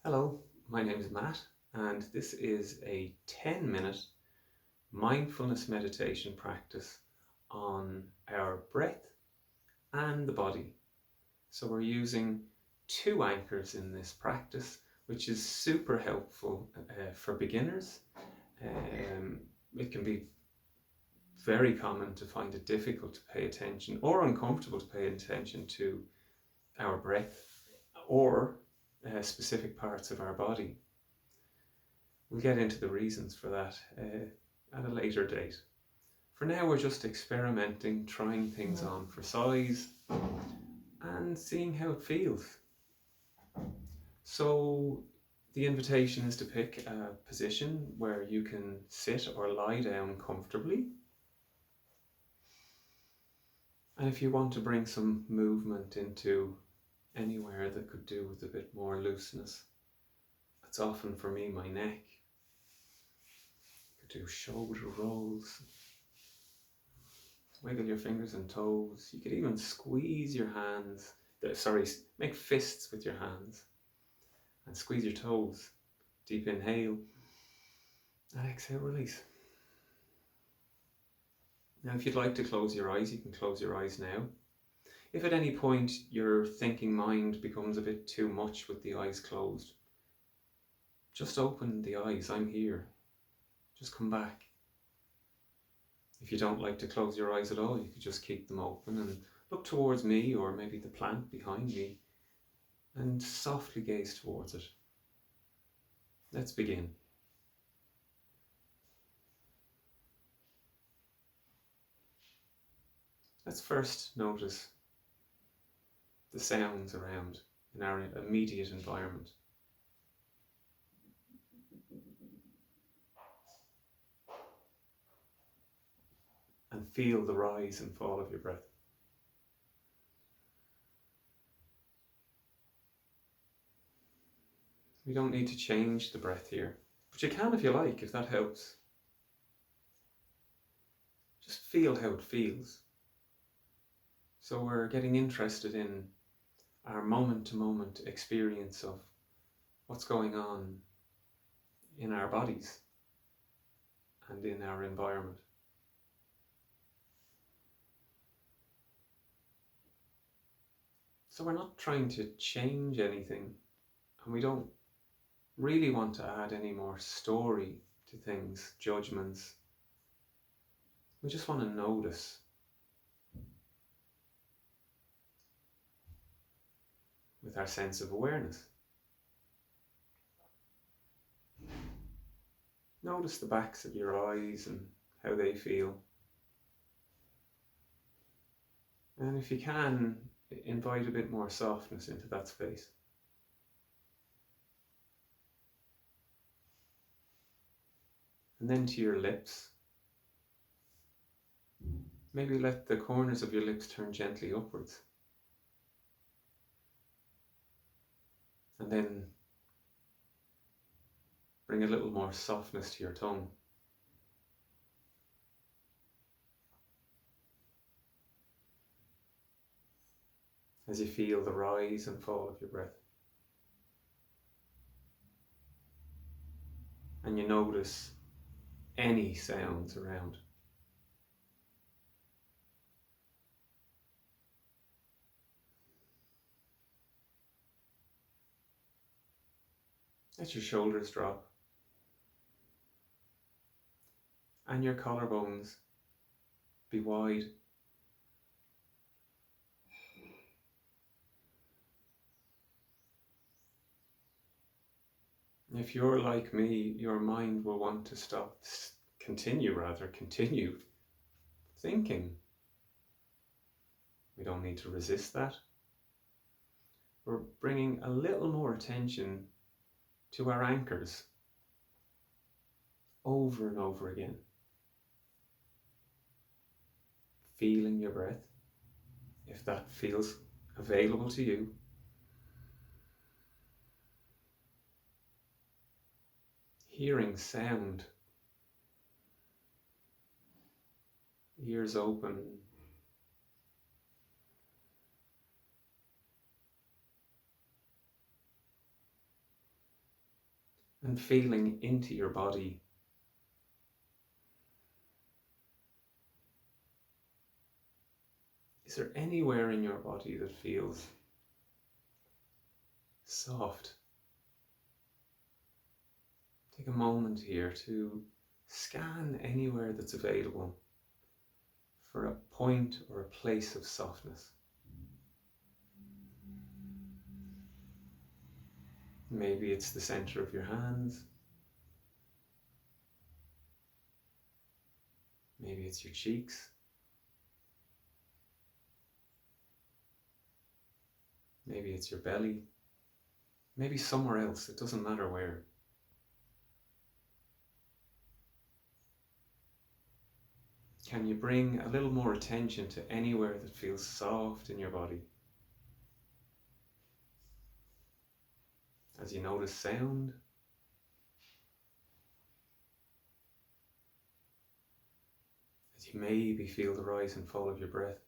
Hello, my name is Matt, and this is a 10-minute mindfulness meditation practice on our breath and the body. So we're using two anchors in this practice, which is super helpful for beginners. It can be very common to find it difficult to pay attention or uncomfortable to pay attention to our breath or specific parts of our body. We'll get into the reasons for that at a later date. For now, we're just experimenting, trying things on for size and seeing how it feels. So the invitation is to pick a position where you can sit or lie down comfortably. And if you want to bring some movement into anywhere that could do with a bit more looseness, that's often for me my neck. You could do shoulder rolls, wiggle your fingers and toes. You could even squeeze your hands, make fists with your hands and squeeze your toes. Deep inhale and exhale, release. Now, if you'd like to close your eyes, you can close your eyes now. If at any point your thinking mind becomes a bit too much with the eyes closed, just open the eyes. I'm here. Just come back. If you don't like to close your eyes at all, you could just keep them open and look towards me or maybe the plant behind me and softly gaze towards it. Let's begin. Let's first notice the sounds around in our immediate environment. And feel the rise and fall of your breath. We don't need to change the breath here, but you can if you like, if that helps. Just feel how it feels. So we're getting interested in our moment-to-moment experience of what's going on in our bodies and in our environment. So we're not trying to change anything, and we don't really want to add any more story to things, judgments. We just want to notice. With our sense of awareness. Notice the backs of your eyes and how they feel. And if you can, invite a bit more softness into that space. And then to your lips. Maybe let the corners of your lips turn gently upwards. And then bring a little more softness to your tongue. As you feel the rise and fall of your breath. And you notice any sounds around. Let your shoulders drop. And your collarbones be wide. If you're like me, your mind will want to continue thinking. We don't need to resist that. We're bringing a little more attention to our anchors over and over again. Feeling your breath, if that feels available to you. Hearing sound, ears open. and feeling into your body. Is there anywhere in your body that feels soft? Take a moment here to scan anywhere that's available for a point or a place of softness. Maybe it's the center of your hands. Maybe it's your cheeks. Maybe it's your belly. Maybe somewhere else. It doesn't matter where. Can you bring a little more attention to anywhere that feels soft in your body? As you notice sound, as you maybe feel the rise and fall of your breath.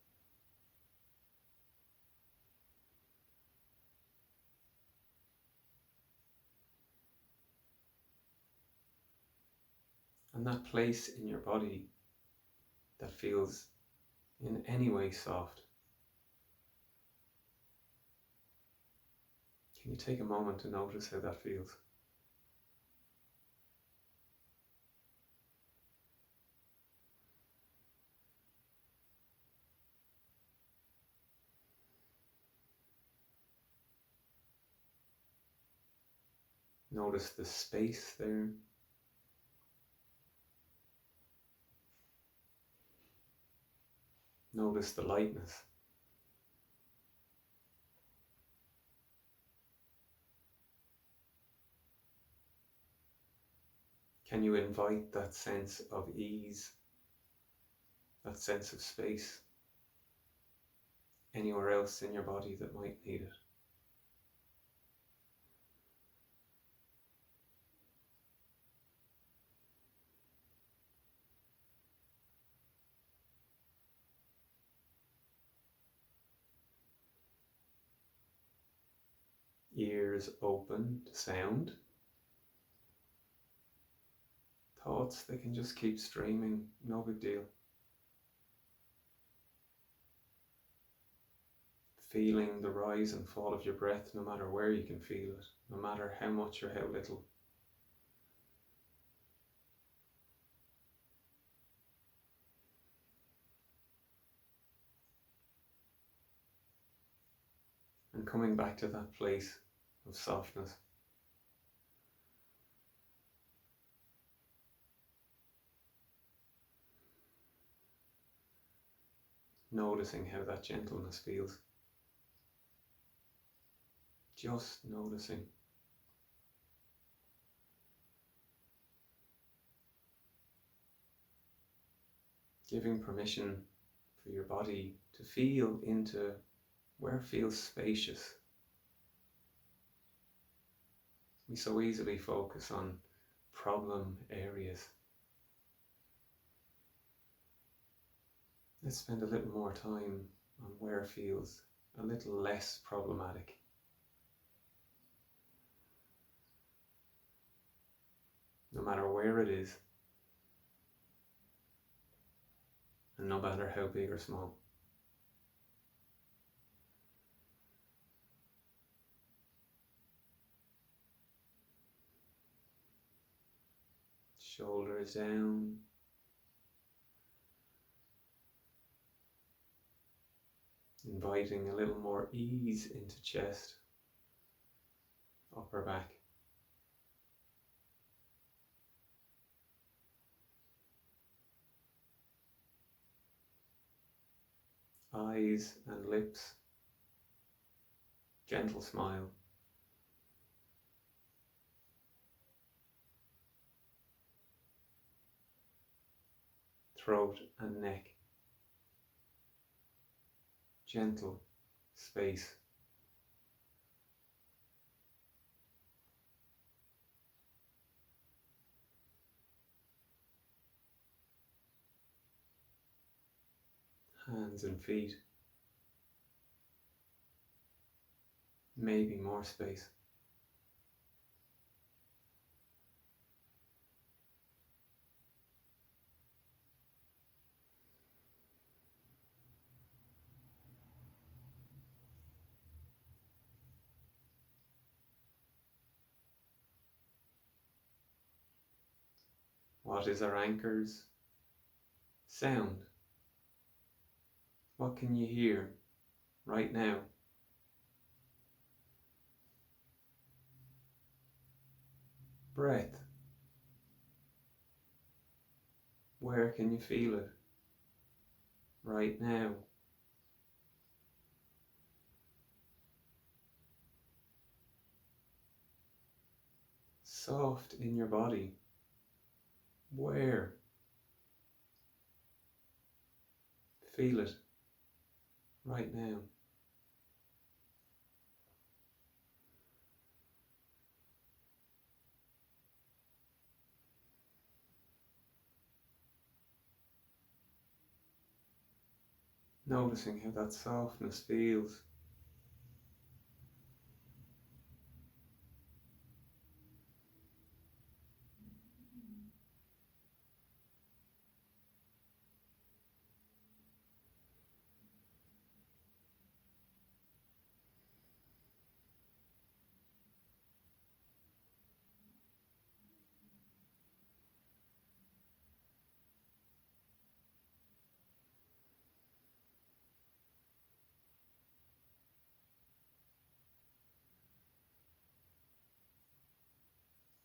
And that place in your body that feels in any way soft. Can you take a moment to notice how that feels? Notice the space there. Notice the lightness. Can you invite that sense of ease, that sense of space, anywhere else in your body that might need it? Ears open to sound. Thoughts, they can just keep streaming, no big deal. Feeling the rise and fall of your breath, no matter where you can feel it, no matter how much or how little. And coming back to that place of softness. Noticing how that gentleness feels. Just noticing. Giving permission for your body to feel into where it feels spacious. We so easily focus on problem areas. Let's spend a little more time on where it feels a little less problematic. No matter where it is, and no matter how big or small. Shoulders down. Inviting a little more ease into chest, upper back. Eyes and lips. Gentle smile. Throat and neck. Gentle space. Hands and feet. Maybe more space. What is our anchors? Sound. What can you hear right now? Breath. Where can you feel it right now? Soft in your body. Where? Feel it right now. Noticing how that softness feels.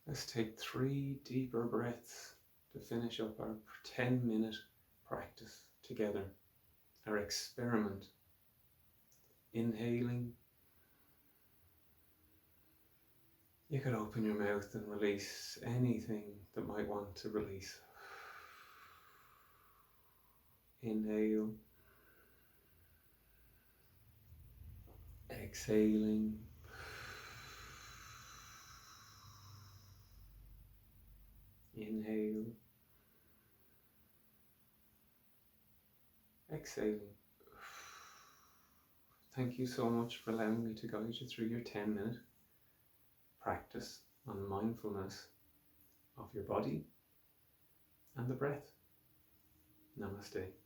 Let's take 3 deeper breaths to finish up our 10-minute practice together, our experiment. Inhaling. You could open your mouth and release anything that might want to release. Inhale. Exhaling. Inhale. Exhaling. Thank you so much for allowing me to guide you through your 10-minute practice on mindfulness of your body and the breath. Namaste.